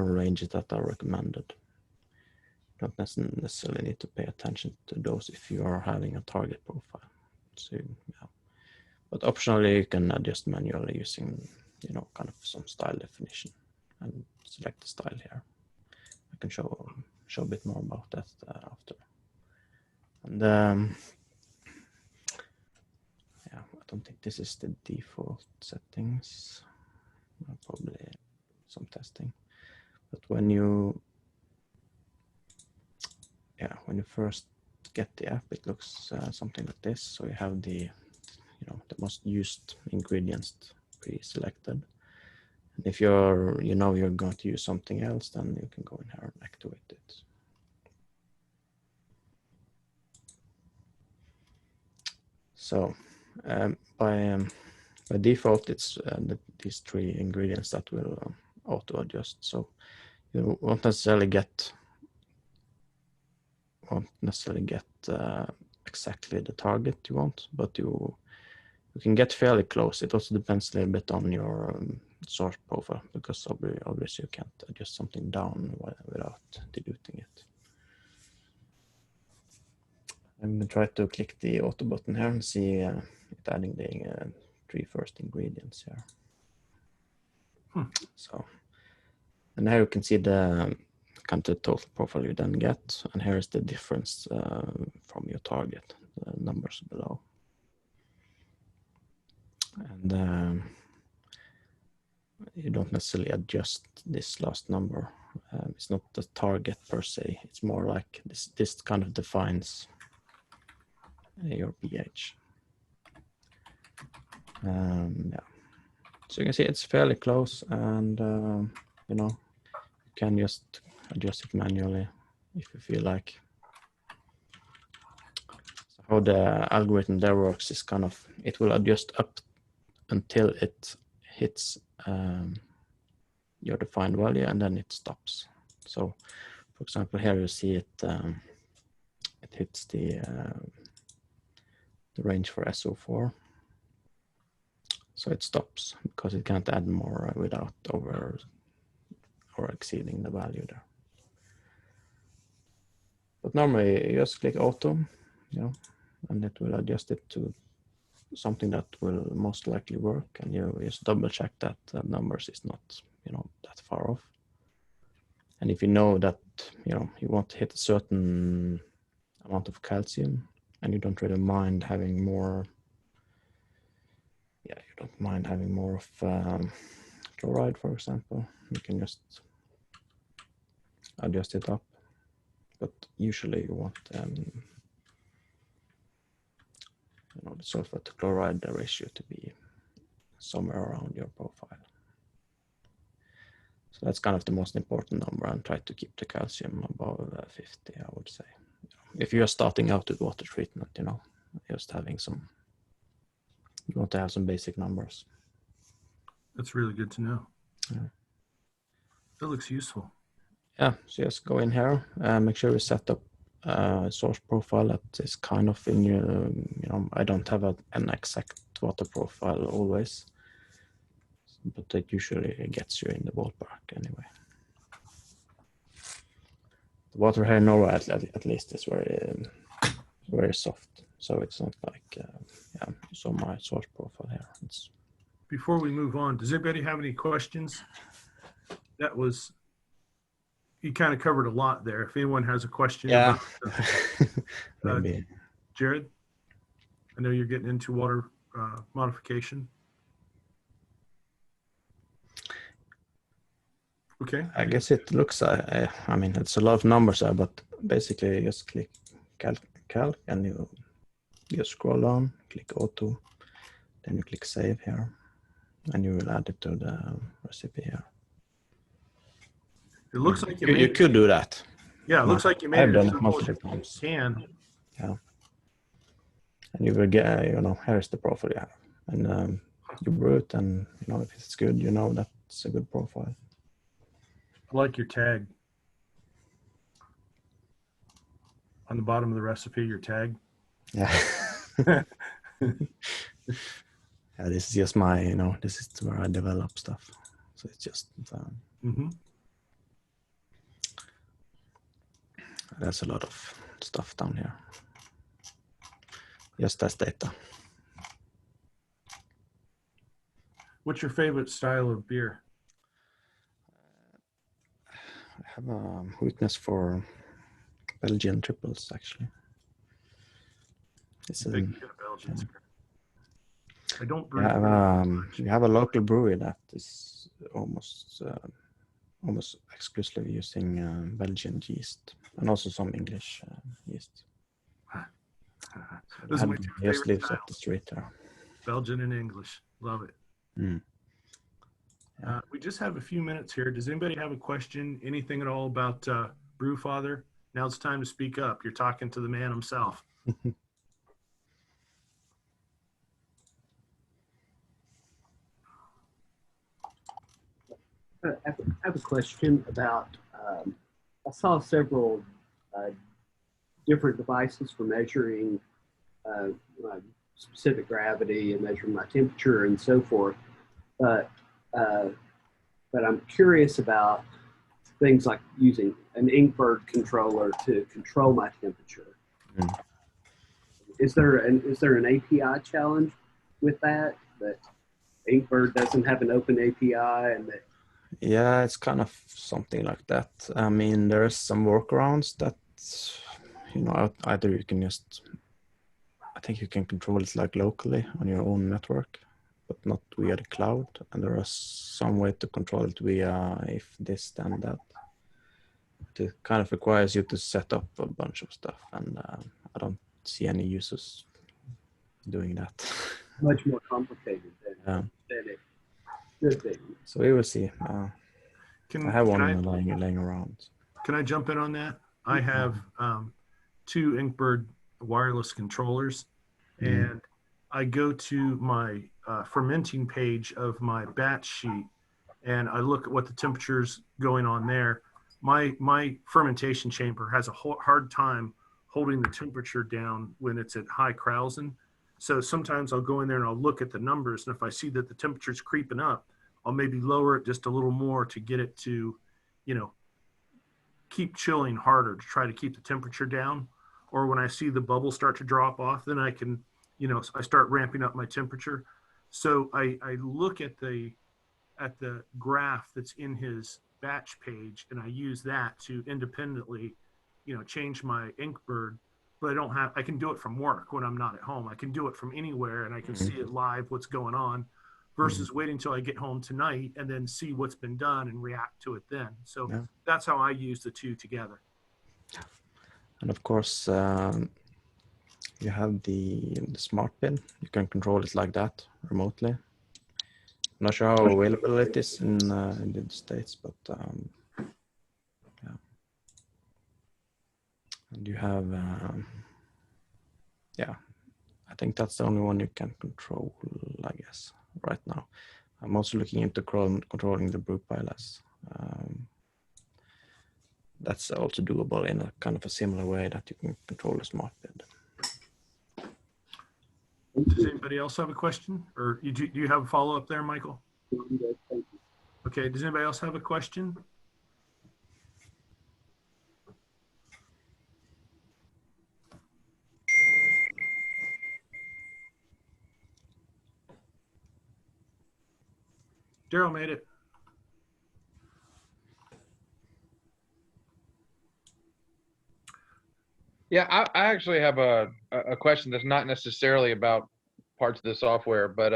[SPEAKER 2] ranges that are recommended. You don't necessarily need to pay attention to those if you are having a target profile. So, yeah. But optionally, you can adjust manually using, kind of some style definition, and select the style here. I can show a bit more about that after. And yeah, I don't think this is the default settings. I'll probably do some testing. But when you first get the app, it looks something like this. So you have the most used ingredients pre-selected. And if you're going to use something else, then you can go in here and activate it. So by default, it's these 3 ingredients that will auto adjust. So you won't necessarily get exactly the target you want, but you can get fairly close. It also depends a little bit on your source profile, because obviously you can't adjust something down without diluting it. I'm going to try to click the auto button here and see it adding the 3 first ingredients here. So, and here you can see the kind of the total profile you then get, and here is the difference from your target, the numbers below. And you don't necessarily adjust this last number. It's not the target per se. It's more like this kind of defines your pH. Yeah. So you can see it's fairly close, and you know, you can just adjust it manually if you feel like. So how the algorithm there works is kind of, it will adjust up until it hits your defined value, and then it stops. So for example, here you see it it hits the range for SO4. So it stops because it can't add more without over or exceeding the value there. But normally you just click auto, you know, and it will adjust it to something that will most likely work, and you just double check that the numbers is not, you know, that far off. And if you know that, you know, you want to hit a certain amount of calcium, and you don't really mind having more, you don't mind having more of chloride, for example, you can just adjust it up. But usually you want you know, the sulfur to chloride ratio to be somewhere around your profile. So that's kind of the most important number, and try to keep the calcium above 50, I would say. If you're starting out with water treatment, you know, just having some, you want to have some basic numbers.
[SPEAKER 1] That's really good to know.
[SPEAKER 2] Yeah.
[SPEAKER 1] That looks useful.
[SPEAKER 2] Yeah, so just go in here, make sure you set up a source profile that is kind of in your, you know, I don't have an exact water profile always, but it usually gets you in the ballpark anyway. The water here in Norway at least is very soft, so it's not like, yeah, so my source profile here.
[SPEAKER 1] Before we move on, does anybody have any questions? That was, you kind of covered a lot there. If anyone has a question
[SPEAKER 2] Yeah.
[SPEAKER 1] about
[SPEAKER 2] Maybe.
[SPEAKER 1] Jared, I know you're getting into water modification. Okay.
[SPEAKER 2] I guess it looks, I mean, it's a lot of numbers there, but basically you just click calc, and you scroll down, click auto, then you click save here, and you will add it to the recipe here.
[SPEAKER 1] It looks like
[SPEAKER 2] you could do that.
[SPEAKER 1] Yeah, it looks like you made
[SPEAKER 2] I've
[SPEAKER 1] it
[SPEAKER 2] done
[SPEAKER 1] as
[SPEAKER 2] it
[SPEAKER 1] simple as
[SPEAKER 2] multiple
[SPEAKER 1] you
[SPEAKER 2] times.
[SPEAKER 1] can.
[SPEAKER 2] Yeah. And you will get, you know, here's the profile you have. And you brew it, and, you know, if it's good, you know that's a good profile.
[SPEAKER 1] I like your tag. On the bottom of the recipe, your tag.
[SPEAKER 2] Yeah. Yeah, this is just my, you know, this is where I develop stuff. So it's just, there's a lot of stuff down here. Just as data.
[SPEAKER 1] What's your favorite style of beer?
[SPEAKER 2] I have a weakness for Belgian triples, actually. It's
[SPEAKER 1] Big fan of Belgians. I don't brew.
[SPEAKER 2] we have a local brewery that is almost exclusively using Belgian yeast, and also some English yeast.
[SPEAKER 1] Those are my two
[SPEAKER 2] just
[SPEAKER 1] favorite
[SPEAKER 2] lives
[SPEAKER 1] styles.
[SPEAKER 2] up the street there.
[SPEAKER 1] Belgian and English. Love it.
[SPEAKER 2] Mm. Yeah.
[SPEAKER 1] We just have a few minutes here. Does anybody have a question, anything at all about Brewfather? Now it's time to speak up. You're talking to the man himself.
[SPEAKER 5] I have a question about, I saw several different devices for measuring my specific gravity and measuring my temperature and so forth. But I'm curious about things like using an Inkbird controller to control my temperature.
[SPEAKER 2] Mm.
[SPEAKER 5] Is there an API challenge with that Inkbird doesn't have an open API and that?
[SPEAKER 2] Yeah, it's kind of something like that. I mean, there is some workarounds that, either you can I think you can control it like locally on your own network, but not via the cloud. And there is some way to control it via if this, then that. It kind of requires you to set up a bunch of stuff, and I don't see any users doing that.
[SPEAKER 5] Much more complicated than it should be.
[SPEAKER 2] So we will see. I have one laying around.
[SPEAKER 1] Can I jump in on that? I have 2 Inkbird wireless controllers, and I go to my fermenting page of my batch sheet, and I look at what the temperature's going on there. My fermentation chamber has a hard time holding the temperature down when it's at high Krausen. So sometimes I'll go in there and I'll look at the numbers, and if I see that the temperature's creeping up, I'll maybe lower it just a little more to get it to, keep chilling harder to try to keep the temperature down. Or when I see the bubbles start to drop off, then I can, I start ramping up my temperature. So I look at the graph that's in his batch page, and I use that to independently, change my Inkbird. But I can do it from work when I'm not at home. I can do it from anywhere, and I can see it live what's going on, versus waiting until I get home tonight and then see what's been done and react to it then. So that's how I use the two together.
[SPEAKER 2] And of course, you have the smart bin. You can control it like that remotely. I'm not sure how available it is in the States, but yeah. And you have, I think that's the only one you can control, I guess, right now. I'm also looking into controlling the brew pilas. That's also doable in a kind of a similar way that you can control a smart bin.
[SPEAKER 1] Does anybody else have a question, or do you have a follow-up there, Michael? Okay, does anybody else have a question? Daryl made it.
[SPEAKER 6] Yeah, I actually have a question that's not necessarily about parts of the software, but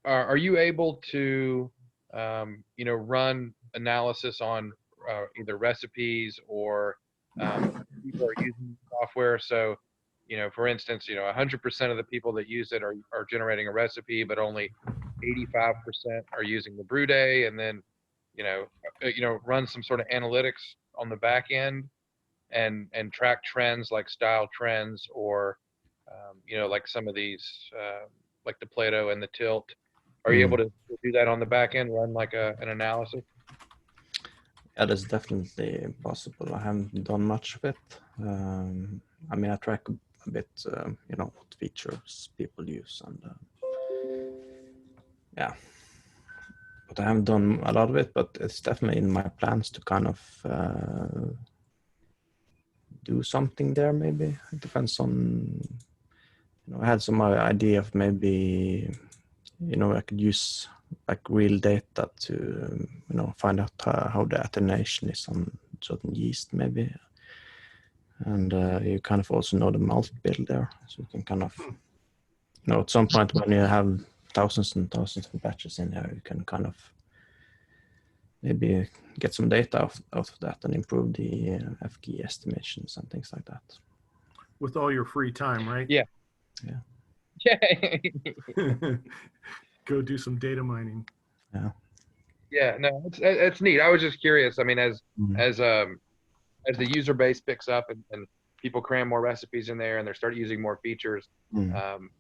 [SPEAKER 6] are you able to run analysis on either recipes or people are using software? So, for instance, 100% of the people that use it are generating a recipe, but only 85% are using the brew day, and then run some sort of analytics on the back end and track trends like style trends, or like some of these like the Plato and the Tilt. Are you able to do that on the back end, run like an analysis?
[SPEAKER 2] Yeah, that's definitely possible. I haven't done much of it. I mean, I track a bit, what features people use, and yeah. But I haven't done a lot of it, but it's definitely in my plans to kind of do something there. Maybe it depends on, I had some idea of maybe, I could use like real data to, find out how the attenuation is on certain yeast maybe. And you kind of also know the malt bill there. So you can kind of, at some point when you have thousands and thousands of batches in there, you can kind of maybe get some data out of that and improve the FG estimations and things like that.
[SPEAKER 1] With all your free time, right?
[SPEAKER 6] Yeah.
[SPEAKER 1] Go do some data mining.
[SPEAKER 2] Yeah.
[SPEAKER 6] Yeah, no, it's neat. I was just curious. I mean, as the user base picks up and people cram more recipes in there and they start using more features, kind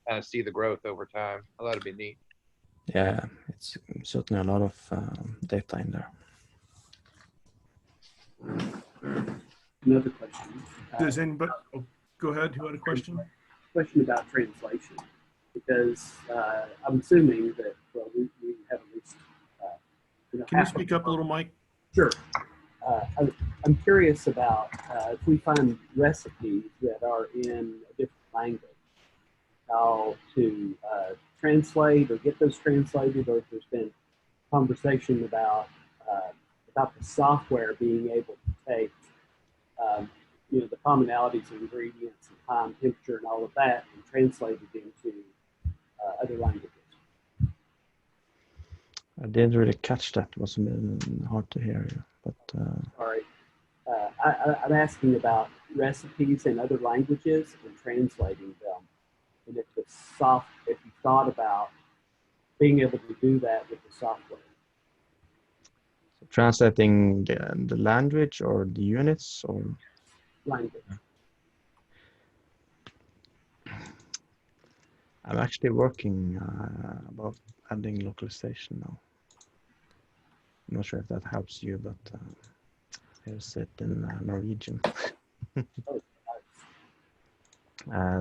[SPEAKER 6] of see the growth over time. I thought it'd be neat.
[SPEAKER 2] Yeah, it's certainly a lot of data in there.
[SPEAKER 5] Another question.
[SPEAKER 1] Does anybody, oh, go ahead, who had a question?
[SPEAKER 5] Question about translation, because I'm assuming that, well, we have at least,
[SPEAKER 1] Can you speak up a little, Mike?
[SPEAKER 5] Sure. I'm curious about if we find recipes that are in a different language, how to translate or get those translated, or if there's been conversation about the software being able to take the commonalities of ingredients and time, temperature, and all of that, and translate it into other languages.
[SPEAKER 2] I didn't really catch that. It was a bit hard to hear you, but
[SPEAKER 5] Sorry. I'm asking about recipes in other languages and translating them. And if you thought about being able to do that with the software.
[SPEAKER 2] translating the language or the units or
[SPEAKER 5] Language.
[SPEAKER 2] I'm actually working about adding localization now. I'm not sure if that helps you, but here's it in Norwegian.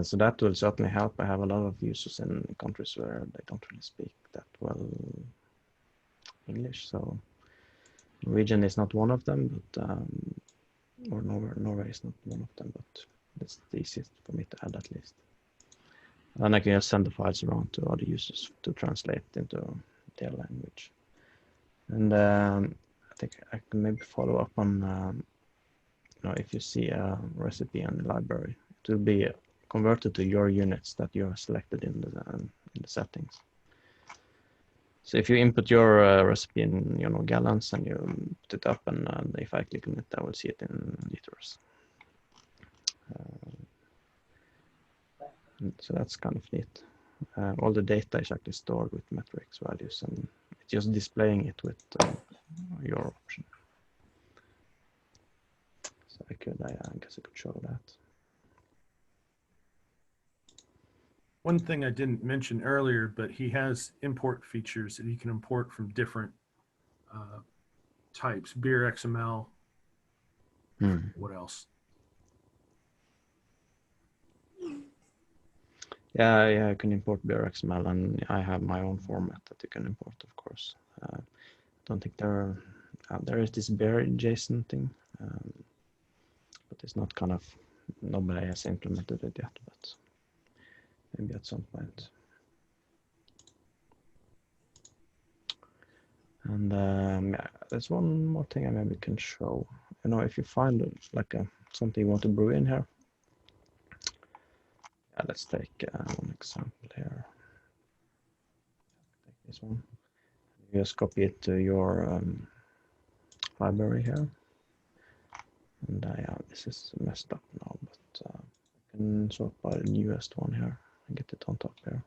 [SPEAKER 2] So that will certainly help. I have a lot of users in countries where they don't really speak that well English, so Norwegian is not one of them, but or Norway is not one of them, but it's the easiest for me to add at least. And I can just send the files around to other users to translate into their language. And I think I can maybe follow up on, if you see a recipe in the library, it will be converted to your units that you have selected in the settings. So if you input your recipe in gallons and you put it up, and if I click on it, I will see it in liters. So that's kind of neat. All the data is actually stored with metrics values, and it's just displaying it with your option. So I guess I could show that.
[SPEAKER 1] One thing I didn't mention earlier, but he has import features that you can import from different types, beer XML. What else?
[SPEAKER 2] Yeah, I can import beer XML, and I have my own format that you can import, of course. I don't think there is this beer JSON thing, but it's not nobody has implemented it yet, but maybe at some point. And yeah, there's one more thing I maybe can show. If you find like something you want to brew in here. Let's take one example here. Take this one. You just copy it to your library here. And yeah, this is messed up now, but I can sort by the newest one here and get it on top here.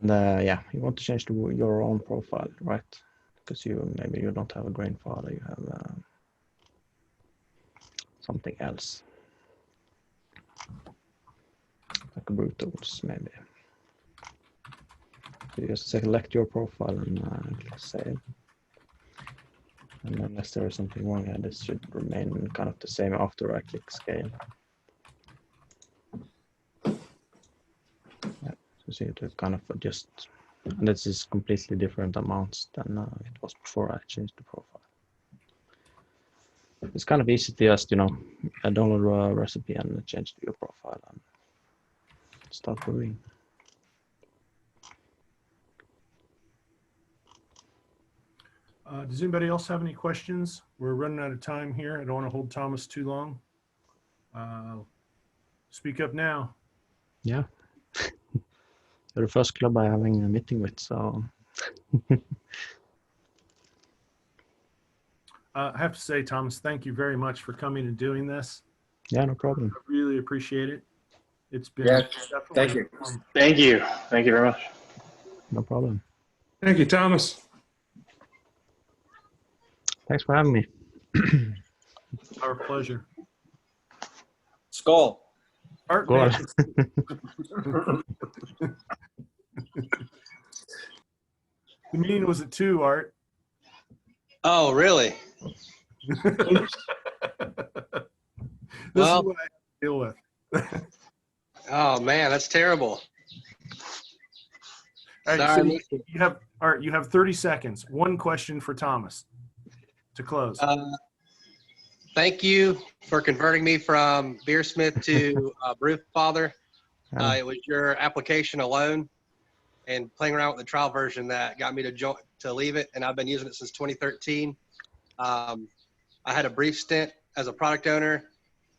[SPEAKER 2] And yeah, you want to change your own profile, right? Because maybe you don't have a grain father, you have something else, like a brew tools maybe. So you just select your profile and click save. And unless there is something wrong here, this should remain kind of the same after I click scale. Yeah, so see to kind of adjust, and this is completely different amounts than it was before I changed the profile. It's kind of easy to just, download a recipe and change to your profile and start brewing.
[SPEAKER 1] Does anybody else have any questions? We're running out of time here. I don't want to hold Thomas too long. Speak up now.
[SPEAKER 2] Yeah. You're the first club I'm having a meeting with, so.
[SPEAKER 1] I have to say, Thomas, thank you very much for coming and doing this.
[SPEAKER 2] Yeah, no problem.
[SPEAKER 1] I really appreciate it. It's been
[SPEAKER 4] Thank you.
[SPEAKER 3] Thank you. Thank you very much.
[SPEAKER 2] No problem.
[SPEAKER 7] Thank you, Thomas.
[SPEAKER 2] Thanks for having me.
[SPEAKER 1] our pleasure.
[SPEAKER 4] Skull.
[SPEAKER 1] Art
[SPEAKER 2] Go on.
[SPEAKER 1] The meeting was at 2, Art.
[SPEAKER 7] Oh, really?
[SPEAKER 1] This
[SPEAKER 7] Well-
[SPEAKER 1] is what I have to deal with.
[SPEAKER 7] Oh man, that's terrible.
[SPEAKER 1] All right,
[SPEAKER 7] Sorry,
[SPEAKER 1] so you have Art. You have 30 seconds. One question for Thomas to close.
[SPEAKER 7] Thank you for converting me from Beersmith to Brewfather. It was your application alone and playing around with the trial version that got me to leave it, and I've been using it since 2013. I had a brief stint as a product owner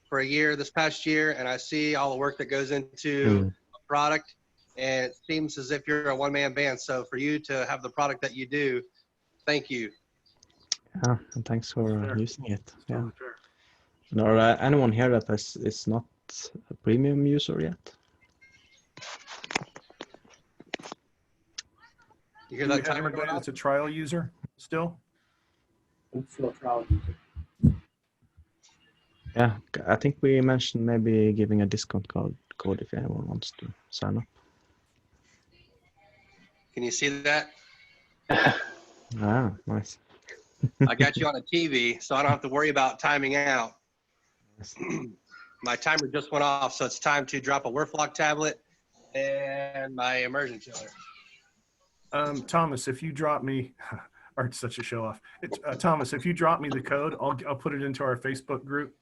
[SPEAKER 7] for a year this past year, and I see all the work that goes into a product, and it seems as if you're a one-man band. So for you to have the product that you do, thank you.
[SPEAKER 2] Yeah, and thanks for
[SPEAKER 1] Fair.
[SPEAKER 2] using it. Yeah.
[SPEAKER 1] Totally fair.
[SPEAKER 2] Or anyone here that is not a premium user yet?
[SPEAKER 7] You hear
[SPEAKER 1] Do we
[SPEAKER 7] that
[SPEAKER 1] have
[SPEAKER 7] timer
[SPEAKER 1] anybody
[SPEAKER 7] going
[SPEAKER 1] that's
[SPEAKER 7] off?
[SPEAKER 1] a trial user still?
[SPEAKER 5] I'm still a trial user.
[SPEAKER 2] Yeah, I think we mentioned maybe giving a discount code if anyone wants to sign up.
[SPEAKER 7] Can you see that?
[SPEAKER 2] Ah, nice.
[SPEAKER 7] I got you on a TV, so I don't have to worry about timing out.
[SPEAKER 2] Yes.
[SPEAKER 7] My timer just went off, so it's time to drop a Werflock tablet and my immersion chiller.
[SPEAKER 1] Thomas, if you drop me, Art's such a show off. Thomas, if you drop me the code, I'll put it into our Facebook group.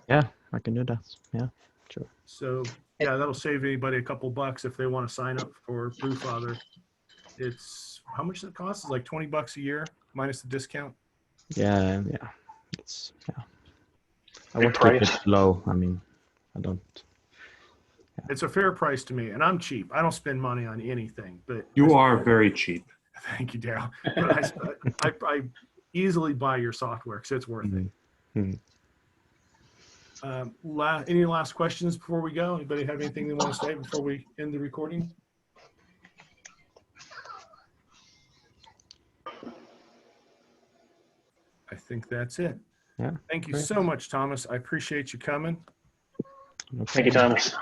[SPEAKER 2] Yeah, I can do that. Yeah, sure.
[SPEAKER 1] So yeah, that'll save anybody a couple bucks if they want to sign up for Brewfather. It's how much does it cost? It's like $20 a year minus the discount.
[SPEAKER 2] Yeah. It's I
[SPEAKER 3] Good
[SPEAKER 2] want to keep
[SPEAKER 3] price.
[SPEAKER 2] it low. I mean, I don't.
[SPEAKER 1] It's a fair price to me, and I'm cheap. I don't spend money on anything, but
[SPEAKER 8] You are very cheap.
[SPEAKER 1] thank you, Daryl. But I easily buy your software because it's worth it.
[SPEAKER 2] Mhm.
[SPEAKER 1] Any last questions before we go? Anybody have anything they want to say before we end the recording? I think that's it.
[SPEAKER 2] Yeah.
[SPEAKER 1] Thank you
[SPEAKER 2] Great.
[SPEAKER 1] so much, Thomas. I appreciate you coming.
[SPEAKER 2] No
[SPEAKER 3] Thank you,
[SPEAKER 2] problem.
[SPEAKER 3] Thomas.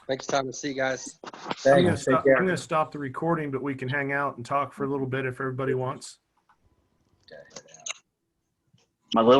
[SPEAKER 7] Thanks, Thomas. See you guys.
[SPEAKER 1] I'm
[SPEAKER 4] Thanks. Take
[SPEAKER 1] going
[SPEAKER 4] care.
[SPEAKER 1] to stop the recording, but we can hang out and talk for a little bit if everybody wants.
[SPEAKER 3] My little